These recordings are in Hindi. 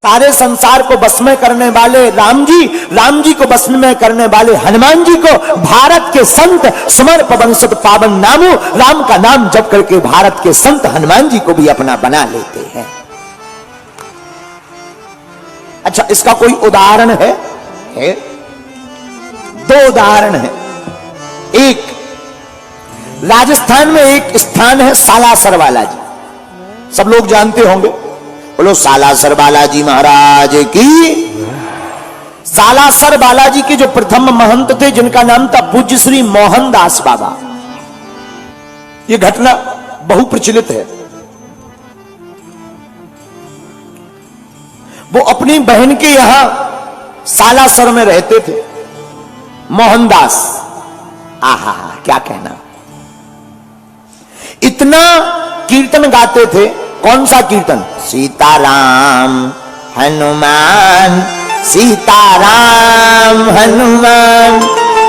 सारे संसार को बस में करने वाले राम जी को बस में करने वाले हनुमान जी को भारत के संत सुमर पवनसुत पावन नामो, राम का नाम जप करके भारत के संत हनुमान जी को भी अपना बना लेते हैं। अच्छा, इसका कोई उदाहरण है? दो उदाहरण है। एक, राजस्थान में एक स्थान है सालासर बालाजी, सब लोग जानते होंगे, बोलो सालासर बालाजी महाराज की। सालासर बालाजी के जो प्रथम महंत थे, जिनका नाम था पूज्य श्री मोहनदास बाबा, यह घटना बहु प्रचलित है। वो अपनी बहन के यहां सालासर में रहते थे, मोहनदास। आहा, क्या कहना, इतना कीर्तन गाते थे। कौन सा कीर्तन? सीताराम हनुमान, सीताराम हनुमान,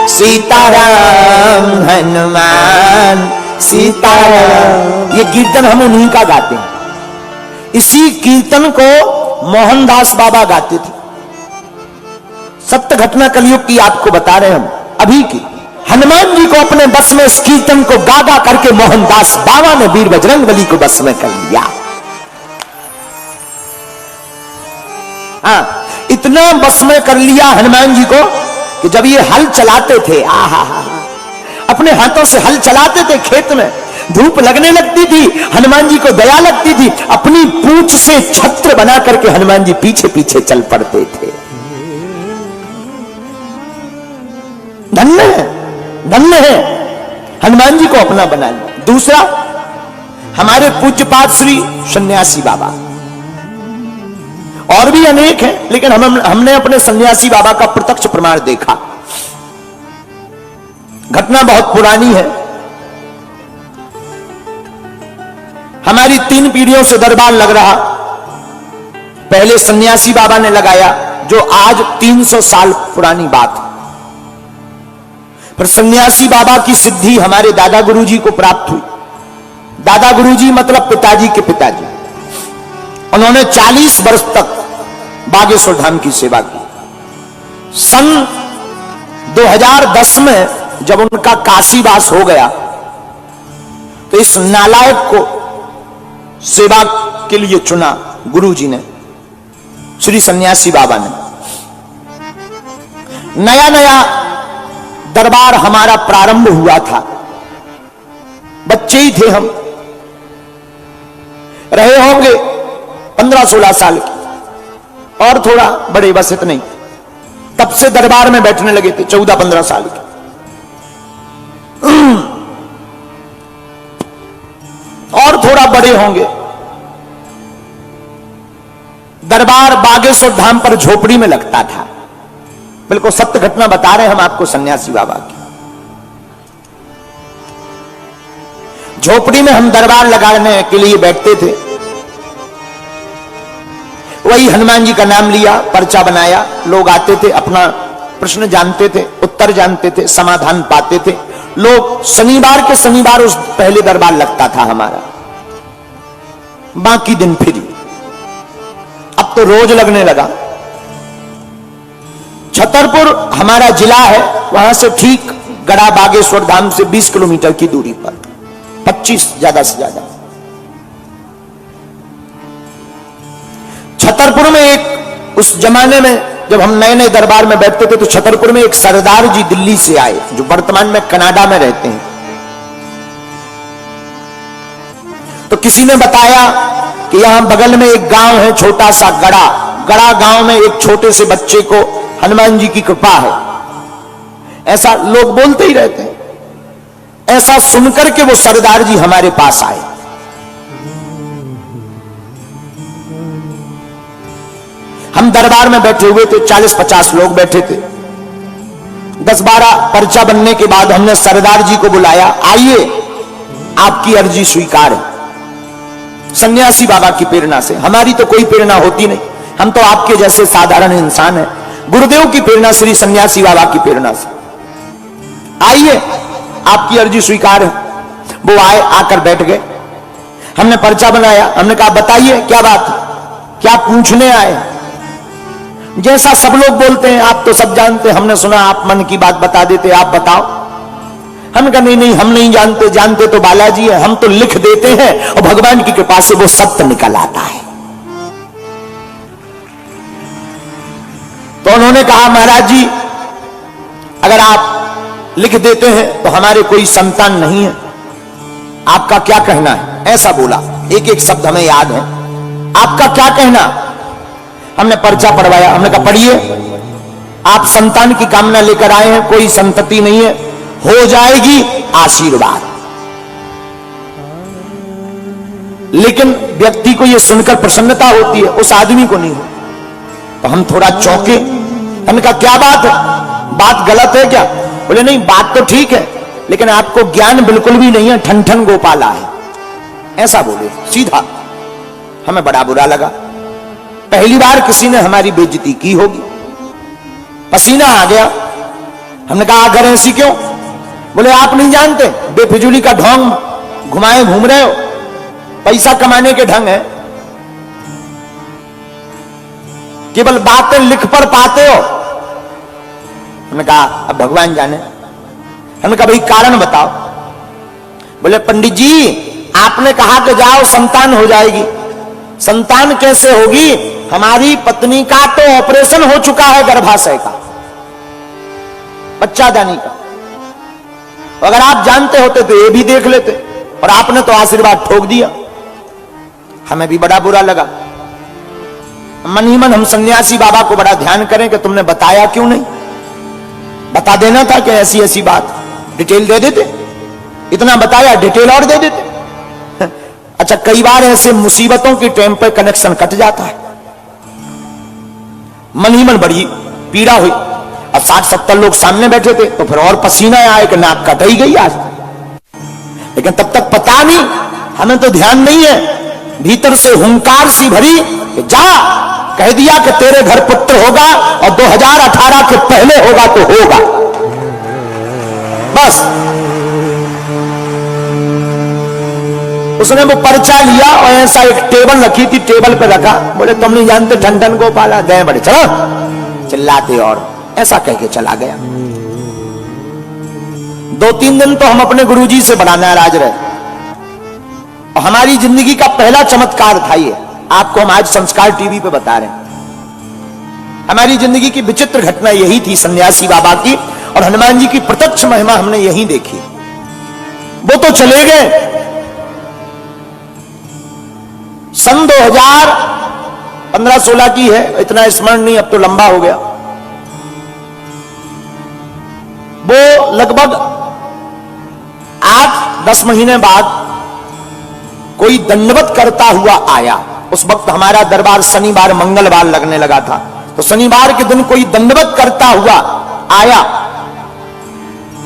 सीताराम हनुमान, सीताराम। ये कीर्तन हम उन्हीं का गाते हैं। इसी कीर्तन को मोहनदास बाबा गाते थे। सत्य घटना कलयुग की आपको बता रहे हम, अभी की। हनुमान जी को अपने बस में इस कीर्तन को गा गा करके मोहनदास बाबा ने वीर बजरंगबली को बस में कर लिया। हाँ, इतना बस में कर लिया हनुमान जी को कि जब ये हल चलाते थे, आहा, अपने हाथों से हल चलाते थे खेत में, धूप लगने लगती थी, हनुमान जी को दया लगती थी, अपनी पूंछ से छत्र बना करके हनुमान जी पीछे पीछे चल पड़ते थे। धन्य है, धन्य है, हनुमान जी को अपना बना लिया। दूसरा, हमारे पूज्यपाद श्री सन्यासी बाबा, और भी अनेक हैं, लेकिन हमने अपने सन्यासी बाबा का प्रत्यक्ष प्रमाण देखा। घटना बहुत पुरानी है, हमारी 3 पीढ़ियों से दरबार लग रहा। पहले सन्यासी बाबा ने लगाया, जो आज 300 साल पुरानी बात। पर सन्यासी बाबा की सिद्धि हमारे दादा गुरुजी को प्राप्त हुई। दादा गुरुजी मतलब पिताजी के पिताजी। उन्होंने 40 वर्ष तक बागेश्वर धाम की सेवा की। सन 2010 में जब उनका काशीवास हो गया, तो इस नालायक को सेवा के लिए चुना गुरुजी ने, श्री सन्यासी बाबा ने। नया नया दरबार हमारा प्रारंभ हुआ था, बच्चे ही थे हम, रहे होंगे 15-16 साल के, और थोड़ा बड़े, बस इतने ही। तब से दरबार में बैठने लगे थे, 14-15 साल के। और थोड़ा बड़े होंगे। दरबार बागेश्वर धाम पर झोपड़ी में लगता था। बिल्कुल सत्य घटना बता रहे हैं हम आपको सन्यासी बाबा की। झोपड़ी में हम दरबार लगाने के लिए बैठते थे। वही हनुमान जी का नाम लिया, पर्चा बनाया, लोग आते थे, अपना प्रश्न जानते थे, उत्तर जानते थे, समाधान पाते थे। लोग शनिवार के शनिवार उस पहले दरबार लगता था हमारा, बाकी दिन फ्री। अब तो रोज लगने लगा। छतरपुर हमारा जिला है, वहां से ठीक गड़ा बागेश्वर धाम से 20 किलोमीटर की दूरी पर, 25 ज्यादा से ज्यादा। छतरपुर में एक, उस जमाने में जब हम नए नए दरबार में बैठते थे, तो छतरपुर में एक सरदार जी दिल्ली से आए, जो वर्तमान में कनाडा में रहते हैं। तो किसी ने बताया कि यहां बगल में एक गांव है, छोटा सा गड़ा गांव में एक छोटे से बच्चे को हनुमान जी की कृपा है। ऐसा लोग बोलते ही रहते हैं। ऐसा सुनकर के वो सरदार जी हमारे पास आए। हम दरबार में बैठे हुए थे, 40-50 लोग बैठे थे। 10-12 पर्चा बनने के बाद हमने सरदार जी को बुलाया, आइए आपकी अर्जी स्वीकार है। सन्यासी बाबा की प्रेरणा से, हमारी तो कोई प्रेरणा होती नहीं, हम तो आपके जैसे साधारण इंसान हैं। गुरुदेव की प्रेरणा, श्री सन्यासी बाबा की प्रेरणा से, आइए आपकी अर्जी स्वीकार है। वो आए, आकर बैठ गए। हमने पर्चा बनाया, हमने कहा बताइए क्या बात, क्या पूछने आए। जैसा सब लोग बोलते हैं, आप तो सब जानते, हमने सुना आप मन की बात बता देते, आप बताओ। हमने कहा नहीं हम नहीं जानते, जानते तो बालाजी है, हम तो लिख देते हैं और भगवान की कृपा से वो सत्य निकल आता है। तो उन्होंने कहा महाराज जी अगर आप लिख देते हैं तो हमारे कोई संतान नहीं है, आपका क्या कहना है। ऐसा बोला, एक एक शब्द हमें याद है, आपका क्या कहना। हमने पर्चा पढ़वाया, हमने कहा पढ़िए, आप संतान की कामना लेकर आए हैं, कोई संतति नहीं है, हो जाएगी आशीर्वाद। लेकिन व्यक्ति को यह सुनकर प्रसन्नता होती है, उस आदमी को नहीं हो। तो हम थोड़ा चौंके। हमने कहा क्या बात है, बात गलत है क्या। बोले नहीं बात तो ठीक है, लेकिन आपको ज्ञान बिल्कुल भी नहीं है, ठन ठन गोपाला है। ऐसा बोले सीधा। हमें बड़ा बुरा लगा, पहली बार किसी ने हमारी बेइज्जती की होगी। पसीना आ गया। हमने कहा अगर ऐसी क्यों। बोले आप नहीं जानते, बेफिजूली का ढोंग घुमाए घूम रहे हो, पैसा कमाने के ढंग है, केवल बातें लिख पर पाते हो। हमने कहा अब भगवान जाने। हमने कहा भाई कारण बताओ। बोले पंडित जी आपने कहा कि जाओ संतान हो जाएगी। संतान कैसे होगी, हमारी पत्नी का तो ऑपरेशन हो चुका है, गर्भाशय का, बच्चादानी का। अगर आप जानते होते तो ये भी देख लेते, और आपने तो आशीर्वाद ठोक दिया। हमें भी बड़ा बुरा लगा। मन ही मन हम सन्यासी बाबा को बड़ा ध्यान करें कि तुमने बताया क्यों नहीं, बता देना था कि ऐसी ऐसी बात, डिटेल दे देते। इतना बताया, डिटेल और दे देते। अच्छा कई बार ऐसे मुसीबतों के टाइम पर कनेक्शन कट जाता है। मन ही मन बड़ी पीड़ा हुई। अब 60-70 लोग सामने बैठे थे तो फिर और पसीना आया कि नाक कट ही गई आज। लेकिन तब तक पता नहीं, हमें तो ध्यान नहीं है। भीतर से हुंकार सी भरी कि जा, कह दिया कि तेरे घर पुत्र होगा और 2018 के पहले होगा तो होगा, बस। उसने वो पर्चा लिया और ऐसा एक टेबल रखी थी, टेबल पे रखा। बोले तुम नहीं जानते ठन ठन गोपाला, दे बड़े चलो, चिल्लाते और ऐसा कह के चला गया। 2-3 दिन तो हम अपने गुरुजी से बड़ा नाराज रहे। और हमारी जिंदगी का पहला चमत्कार था ये, आपको हम आज संस्कार टीवी पे बता रहे हैं। हमारी जिंदगी की विचित्र घटना यही थी सन्यासी बाबा की, और हनुमान जी की प्रत्यक्ष महिमा हमने यही देखी। वो तो चले गए। सन 2015-16 की है, इतना स्मरण नहीं, अब तो लंबा हो गया। वो लगभग 8-10 महीने बाद कोई दंडवत करता हुआ आया। उस वक्त हमारा दरबार शनिवार मंगलवार लगने लगा था, तो शनिवार के दिन कोई दंडवत करता हुआ आया।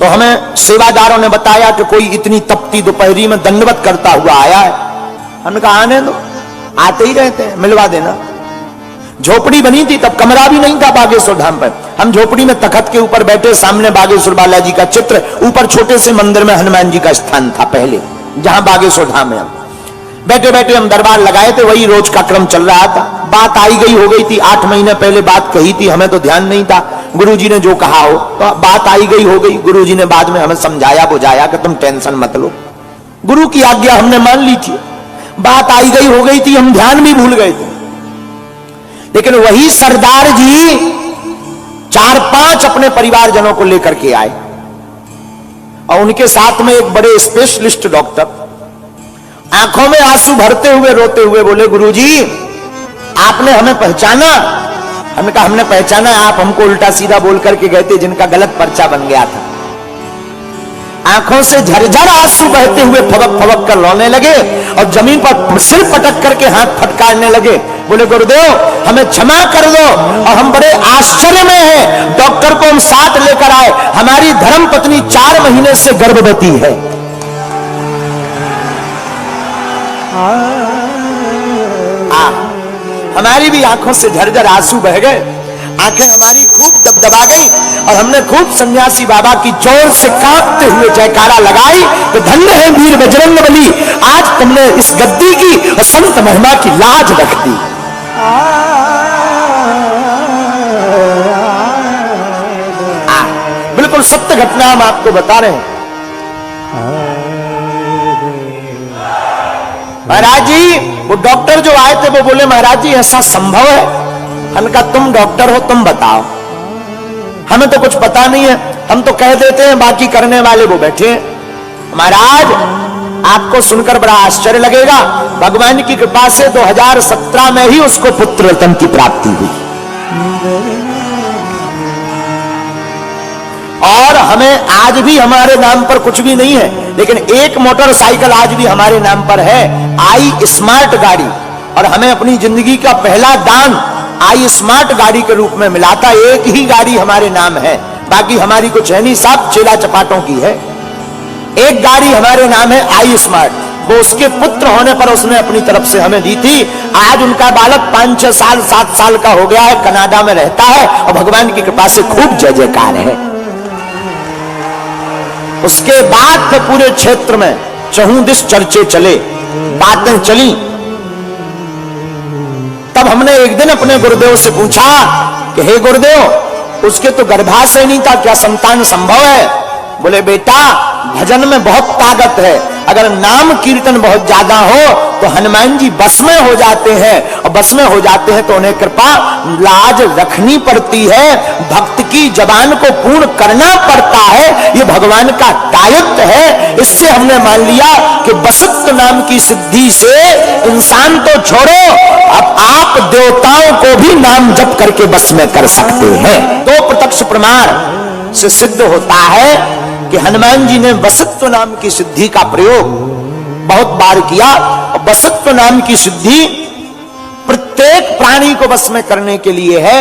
तो हमें सेवादारों ने बताया कि कोई इतनी तपती दोपहरी में दंडवत करता हुआ आया है। हमने कहा आने दो, आते ही रहते हैं, मिलवा देना। झोपड़ी बनी थी तब, कमरा भी नहीं था बागेश्वर धाम पर। हम झोपड़ी में तखत के ऊपर बैठे, सामने बागेश्वर बालाजी का चित्र, ऊपर छोटे से मंदिर में हनुमान जी का स्थान था पहले, जहां बागेश्वर धाम है। हम बैठे बैठे हम दरबार लगाए थे, वही रोज का क्रम चल रहा था। बात आई गई हो गई थी, 8 महीने पहले बात कही थी, हमें तो ध्यान नहीं था। गुरुजी ने जो कहा हो, तो बात आई गई हो गई। गुरुजी ने बाद में हमें समझाया बुझाया कि तुम टेंशन मत लो, गुरु की आज्ञा हमने मान ली थी। बात आई गई हो गई थी, हम ध्यान भी भूल गए थे। लेकिन वही सरदार जी 4-5 अपने परिवारजनों को लेकर के आए, और उनके साथ में एक बड़े स्पेशलिस्ट डॉक्टर, आंखों में आंसू भरते हुए रोते हुए बोले, गुरुजी आपने हमें पहचाना? हमने कहा हमने पहचाना, आप हमको उल्टा सीधा बोल करके गए थे जिनका गलत पर्चा बन गया था। आंखों से झरझर आंसू बहते हुए फबक फबक कर रोने लगे और जमीन पर सिर पटक करके हाथ फटकारने लगे। बोले, गुरुदेव हमें क्षमा कर दो, और हम बड़े आश्चर्य में हैं। डॉक्टर को हम साथ लेकर आए, हमारी धर्म पत्नी 4 महीने से गर्भवती है। हमारी भी आंखों से झरझर आंसू बह गए, आंखें हमारी खूब दबदबा गई और हमने खूब सन्यासी बाबा की जोर से कांपते हुए जयकारा लगाई तो धन्य है वीर बजरंगबली, आज तुमने इस गद्दी की और संत महिमा की लाज रख दी। बिल्कुल सत्य घटना हम आपको बता रहे हैं। महाराज जी, वो डॉक्टर जो आए थे वो बोले, महाराज जी ऐसा संभव है? हमने कहा तुम डॉक्टर हो, तुम बताओ, हमें तो कुछ पता नहीं है, हम तो कह देते हैं, बाकी करने वाले वो बैठे हैं। महाराज आपको सुनकर बड़ा आश्चर्य लगेगा, भगवान की कृपा से 2017 में ही उसको पुत्र रत्न की प्राप्ति हुई और हमें आज भी हमारे नाम पर कुछ भी नहीं है, लेकिन एक मोटरसाइकिल आज भी हमारे नाम पर है, आई स्मार्ट गाड़ी, और हमें अपनी जिंदगी का पहला दान आई स्मार्ट गाड़ी के रूप में मिला था। एक ही गाड़ी हमारे नाम है, बाकी हमारी कुछ है नहीं, सब चेला चपाटों की है। एक गाड़ी हमारे नाम है आई स्मार्ट, वो उसके पुत्र होने पर उसने अपनी तरफ से हमें दी थी। आज उनका बालक 5-6 साल 7 साल का हो गया है, कनाडा में रहता है और भगवान की कृपा से खूब जय जयकार है। उसके बाद तो पूरे क्षेत्र में चहुदिश चर्चे चले, बातें चली। तब हमने एक दिन अपने गुरुदेव से पूछा कि हे गुरुदेव, उसके तो गर्भाशय नहीं था, क्या संतान संभव है? बोले, बेटा भजन में बहुत ताकत है, अगर नाम कीर्तन बहुत ज्यादा हो तो हनुमान जी बस में हो जाते हैं, और बस में हो जाते हैं तो उन्हें कृपा लाज रखनी पड़ती है, भक्त की जबान को पूर्ण करना पड़ता है, ये भगवान का दायित्व है। इससे हमने मान लिया कि बसत्व नाम की सिद्धि से इंसान तो छोड़ो, अब आप देवताओं को भी नाम जप करके बस में कर सकते हैं। तो प्रत्यक्ष प्रमाण से सिद्ध होता है कि हनुमान जी ने बसत्व नाम की सिद्धि का प्रयोग बहुत बार किया, और बसत्व नाम की सिद्धि प्रत्येक प्राणी को बस में करने के लिए है।